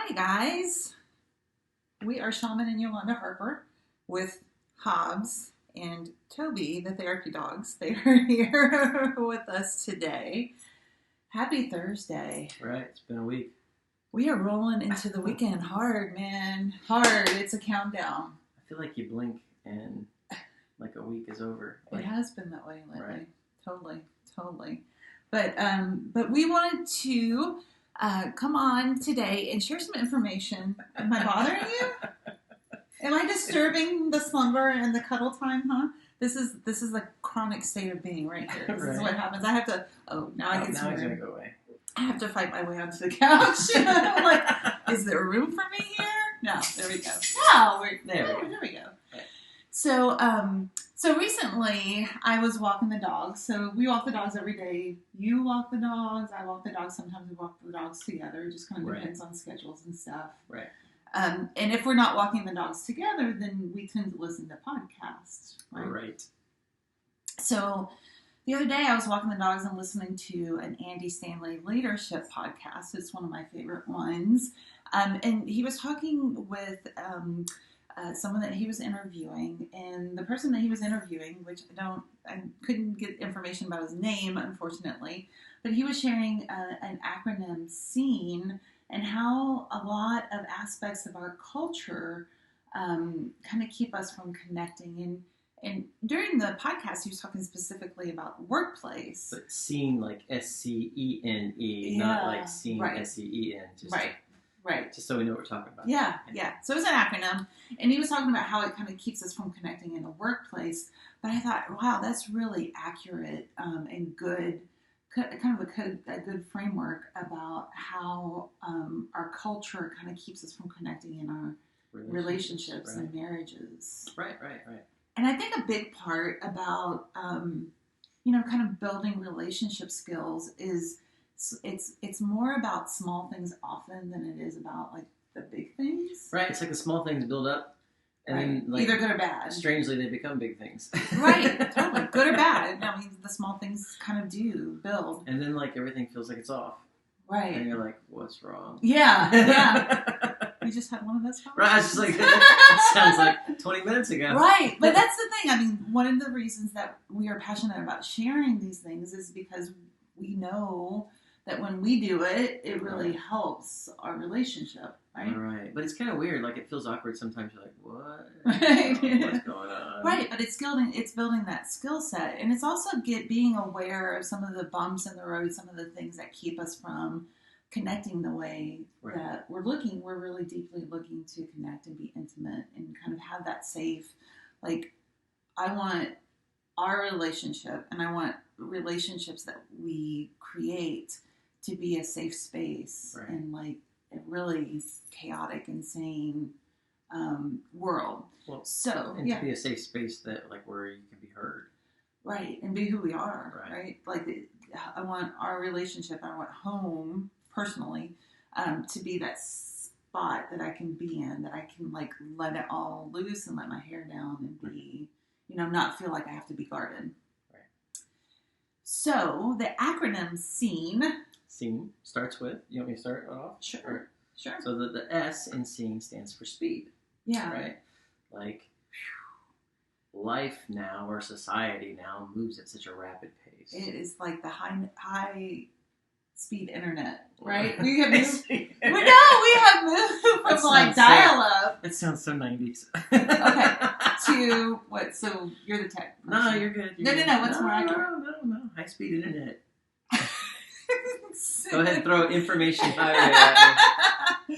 Hi, guys. We are Shaman and Yolanda Harper with Hobbs and Toby, the therapy dogs. They are here with us today. Happy Thursday. Right, it's been a week. We are rolling into the weekend hard, man. Hard. It's a countdown. I feel like you blink and like a week is over. It has been that way lately. Right. Totally. But we wanted to come on today and share some information. Am I bothering you? Am I disturbing the slumber and the cuddle time, huh? This is the chronic state of being right here. This is what happens. I have to, now I get now he's going to go away. I have to fight my way onto the couch. I'm like, is there room for me here? No, there we go. No, there we go. Right. So recently I was walking the dogs. So we walk the dogs every day. You walk the dogs. I walk the dogs. Sometimes we walk the dogs together. It just kind of depends on schedules and stuff. Right. And if we're not walking the dogs together, then we tend to listen to podcasts. Right. So the other day I was walking the dogs and listening to an Andy Stanley leadership podcast. It's one of my favorite ones. And he was talking with someone that he was interviewing, and the person that he was interviewing, which I couldn't get information about his name, unfortunately, but he was sharing an acronym SEEN and how a lot of aspects of our culture kind of keep us from connecting. And during the podcast, he was talking specifically about workplace. But SEEN, like SCENE, not like SEEN, right. SEEN. Right. Just so we know what we're talking about. Yeah. So it's an acronym. And he was talking about how it kind of keeps us from connecting in the workplace. But I thought, wow, that's really accurate and good, kind of a good framework about how our culture kind of keeps us from connecting in our relationships and marriages. Right. And I think a big part about, kind of building relationship skills is it's more about small things often than it is about like the big things. Right. It's like the small things build up, and then like either good or bad. Strangely, they become big things. Right. Totally. Good or bad. I mean, the small things kind of do build. And then like everything feels like it's off. Right. And you're like, what's wrong? Yeah. We just had one of those conversations. Right. I was just like, that sounds like 20 minutes ago. Right. But that's the thing. I mean, one of the reasons that we are passionate about sharing these things is because we know that when we do it, it really helps our relationship, right? Right. But it's kind of weird. Like, it feels awkward sometimes. You're like, what? Right. What's going on? Right. But it's building that skill set. And it's also being aware of some of the bumps in the road, some of the things that keep us from connecting the way that we're really deeply looking to connect and be intimate and kind of have that safe, like, I want our relationship and I want relationships that we create to be a safe space in like a really chaotic, insane world. Well, to be a safe space that like where you can be heard. Right, and be who we are, right? Like I want our relationship, I want home, personally, to be that spot that I can be in, that I can like let it all loose and let my hair down and be, not feel like I have to be guarded. Right. So the acronym SEEN starts with, you want me to start off? Sure. So the S in SEEN stands for speed. Yeah. Right? Like, life now, or society now, moves at such a rapid pace. It is like the high speed internet, right? We have moved. We have moved from like dial-up. That sounds so 90s. Okay. To what? So you're the tech person. No, you're good. No. What's more accurate? No. High speed internet. Go ahead and throw information highway at me.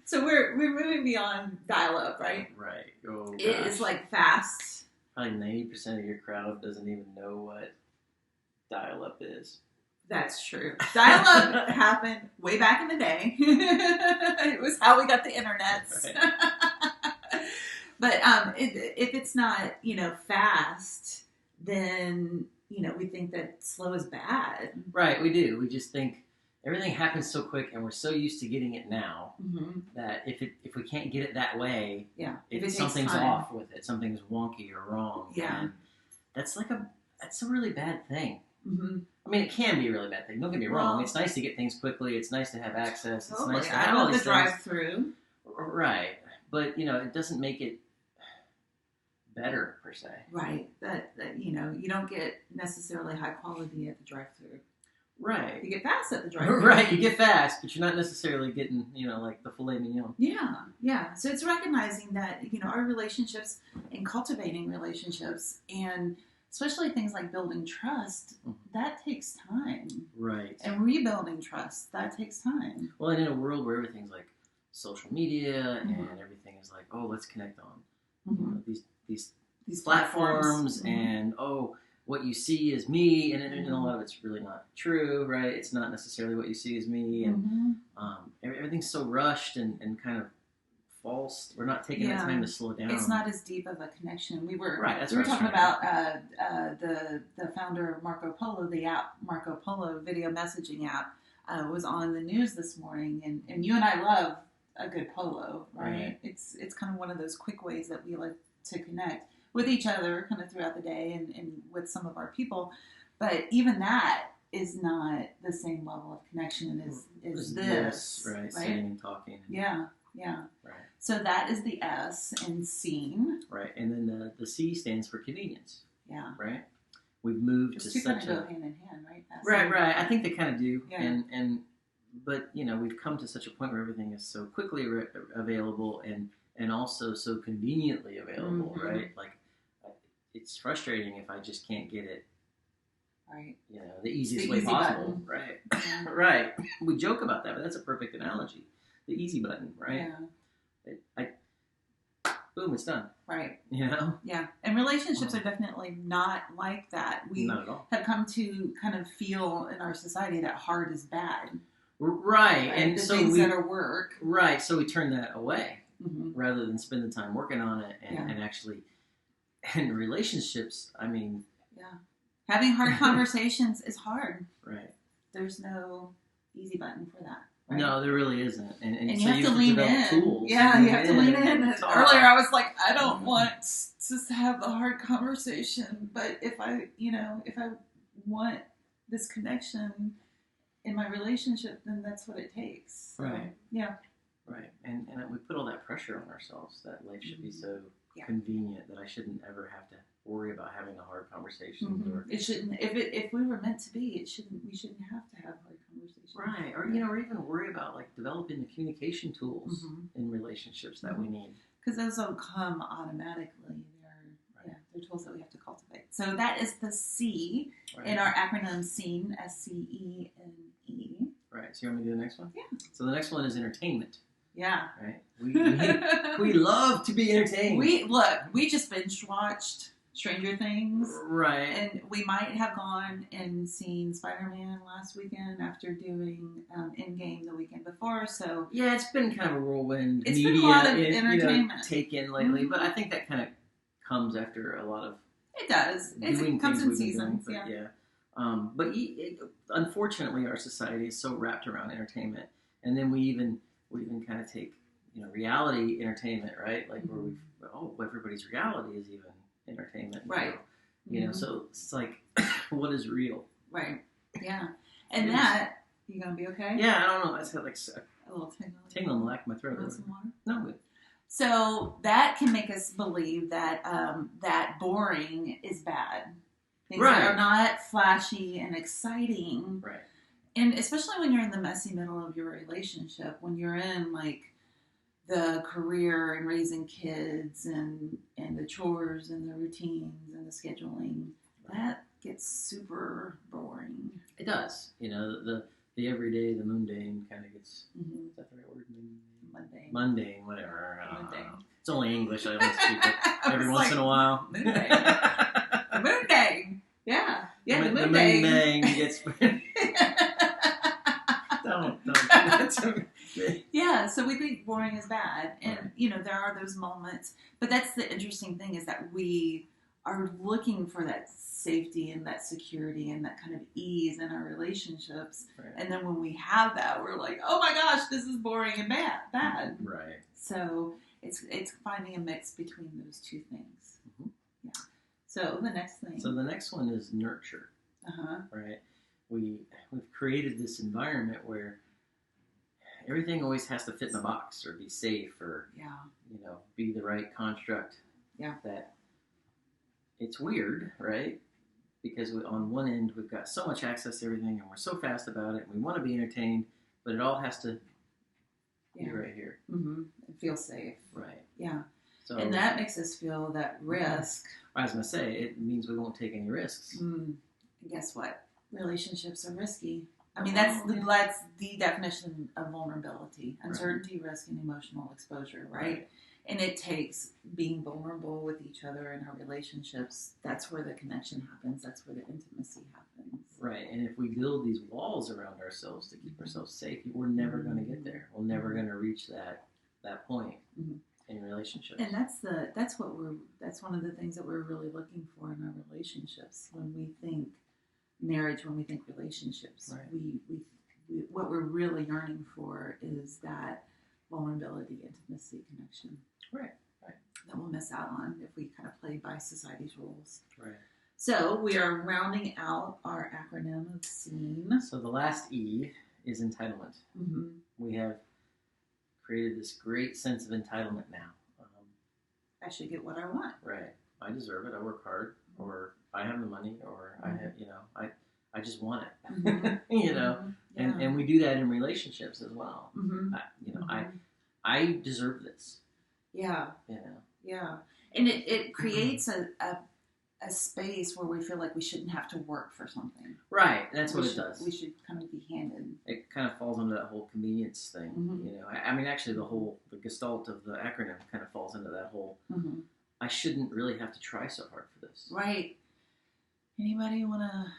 So we're moving beyond dial-up, right? Right. Oh, gosh. It is like fast. Probably 90% of your crowd doesn't even know what dial-up is. That's true. Dial-up happened way back in the day. It was how we got the internet. Right. But if it's not, fast, then, we think that slow is bad. Right, we do. We just think everything happens so quick, and we're so used to getting it now that if we can't get it that way, something's off with it. Something's wonky or wrong. Yeah, and that's a really bad thing. Mm-hmm. I mean, it can be a really bad thing. Don't get me wrong. It's nice to get things quickly. It's nice to have access. Totally. It's nice to have all these things. I love the drive-through. Right. But, it doesn't make it better, per se. Right. That you don't get necessarily high quality at the drive-through. Right. You get fast at the drive-through. Right. You get fast, but you're not necessarily getting, like the filet mignon. Yeah. Yeah. So it's recognizing that, our relationships and cultivating relationships, and especially things like building trust, that takes time. Right. And rebuilding trust, that takes time. Well, and in a world where everything's like social media and everything is like, oh, let's connect on these platforms and what you see is me, and a lot of it's really not true, right? It's not necessarily what you see as me, and everything's so rushed and kind of false. We're not taking that time to slow down. It's not as deep of a connection. We were talking about the founder of Marco Polo, the app Marco Polo video messaging app, was on the news this morning, and you and I love a good polo, right? It's kind of one of those quick ways that we like to connect with each other kind of throughout the day and with some of our people. But even that is not the same level of connection as this. Right? Sitting and talking. Yeah. Right. So that is the S in seen. Right. And then the C stands for convenience. Yeah. Right? We've moved to such kind of go hand in hand, right? Right. I think they kind of do. Yeah. But we've come to such a point where everything is so quickly available and also so conveniently available, right? Like, it's frustrating if I just can't get it, right? The easiest way possible, right? Right. We joke about that, but that's a perfect analogy. The easy button, right? Yeah. Boom, it's done. Right. Yeah. And relationships are definitely not like that. We not at all. Have come to kind of feel in our society that hard is bad. Right. And the so things that are work. Right. So we turn that away rather than spend the time working on it and actually. And relationships, I mean... Yeah. Having hard conversations is hard. Right. There's no easy button for that. Right? No, there really isn't. And so you have to lean in. Tools. Yeah, you have to lean in. Earlier I was like, I don't want to have the hard conversation, but if I want this connection in my relationship, then that's what it takes. So, right. Yeah. Right. And we put all that pressure on ourselves that life should be so... convenient that I shouldn't ever have to worry about having a hard conversation. Or, it shouldn't. If we were meant to be, it shouldn't. We shouldn't have to have hard conversations. Right. Or or even worry about like developing the communication tools in relationships that we need. Because those don't come automatically. They're tools that we have to cultivate. So that is the C in our acronym SEEN, SCENE. Right. So you want me to do the next one? Yeah. So the next one is entertainment. Yeah. Right. We love to be entertained. We just binge watched Stranger Things. Right. And we might have gone and seen Spider-Man last weekend after doing Endgame the weekend before. So yeah, it's been kind of a whirlwind. It's media been a lot of entertainment taken lately, but I think that kind of comes after a lot of it does. It comes in seasons. Yeah. But unfortunately, our society is so wrapped around entertainment, and then we even kind of take reality entertainment, right? Like where everybody's reality is even entertainment, right? So it's like, what is real, right? Yeah, and you gonna be okay? Yeah, I don't know. I just got like a little tingling in the back of my throat. Want some water? No, good. So that can make us believe that that boring is bad. Things that are not flashy and exciting, right? And especially when you're in the messy middle of your relationship, when you're in like the career and raising kids and the chores and the routines and the scheduling, that gets super boring. It does. The everyday, the mundane kind of gets. Is that the right word? Mundane, whatever. It's only English. I don't speak it every once in a while. Mundane. Yeah. Yeah, the mundane gets... don't. Yeah, so we think boring is bad. And, there are those moments. But that's the interesting thing is that we are looking for that safety and that security and that kind of ease in our relationships. Right. And then when we have that, we're like, oh my gosh, this is boring and bad. Right. So it's finding a mix between those two things. Yeah. So the next thing. So the next one is nurture. Uh-huh. Right. we've created this environment where everything always has to fit in a box or be safe or be the right construct. Yeah. That it's weird, right? Because on one end we've got so much access to everything and we're so fast about it and we want to be entertained, but it all has to be right here. Mm-hmm. Feel safe. Right. Yeah. So, and that makes us feel that risk. I was going to say, it means we won't take any risks. Guess what? Relationships are risky. I mean, that's the definition of vulnerability: uncertainty, risk, and emotional exposure. Right? And it takes being vulnerable with each other in our relationships. That's where the connection happens. That's where the intimacy happens. Right. And if we build these walls around ourselves to keep ourselves safe, we're never going to get there. We're never going to reach that point in relationships. And that's one of the things that we're really looking for in our relationships. When we think marriage, when we think relationships, we what we're really yearning for is that vulnerability, intimacy, connection. Right. That we'll miss out on if we kind of play by society's rules. Right. So we are rounding out our acronym of SEEN. So the last E is entitlement. Mm-hmm. We have created this great sense of entitlement now. I should get what I want. Right. I deserve it. I work hard, or I have the money, or I have, I just want it. Mm-hmm. And we do that in relationships as well. Mm-hmm. I deserve this. Yeah. Yeah. And it creates a space where we feel like we shouldn't have to work for something. Right. That's what it does. We should kind of be handed. It kind of falls into that whole convenience thing. Mm-hmm. I mean, actually, the gestalt of the acronym kind of falls into that whole, I shouldn't really have to try so hard for this. Right. Anybody want to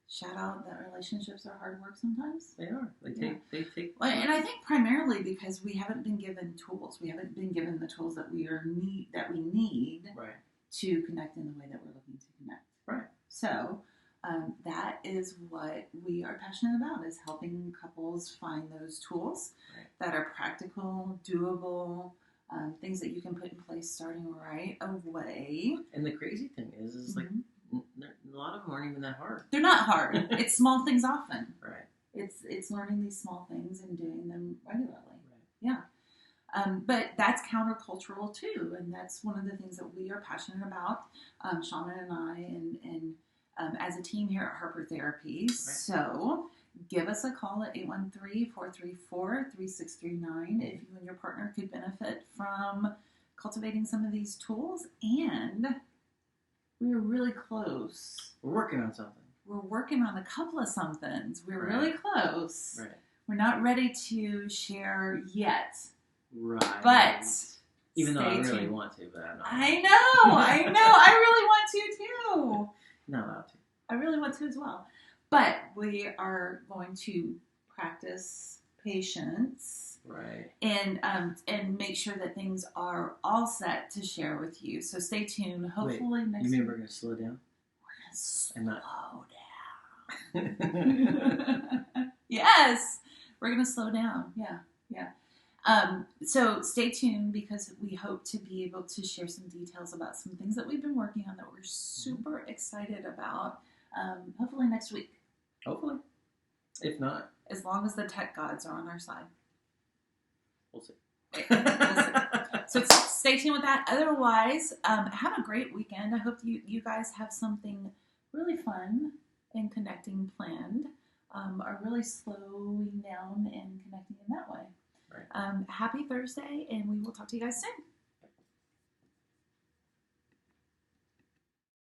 shout out that relationships are hard work sometimes? They are. They take. Well, and I think primarily because we haven't been given tools. We haven't been given the tools that we need Right. to connect in the way that we're looking to connect. Right. So that is what we are passionate about, is helping couples find those tools that are practical, doable, things that you can put in place starting right away. And the crazy thing is like a lot of them aren't even that hard. They're not hard. It's small things often. Right. It's learning these small things and doing them regularly. Right. Yeah. But that's countercultural too, and that's one of the things that we are passionate about, Shauna and I, and as a team here at Harper Therapy. Right. So give us a call at 813-434-3639 if you and your partner could benefit from cultivating some of these tools. And we're really close. We're working on something. We're working on a couple of somethings. We're really close. Right. We're not ready to share yet. Right. But even though I really want to, but I'm not. I know. I really want to too. Not allowed to. I really want to as well. But we are going to practice patience. Right. And make sure that things are all set to share with you. So stay tuned. Hopefully next week. You mean we're going to slow down? We're going to slow down. Yes. We're going to slow down. Yeah. So stay tuned, because we hope to be able to share some details about some things that we've been working on that we're super excited about. Hopefully next week. Hopefully. If not. As long as the tech gods are on our side. We'll see. So stay tuned with that. Otherwise, have a great weekend. I hope you guys have something really fun and connecting planned. Are really slowing down and connecting in that way. Right. Happy Thursday, and we will talk to you guys soon.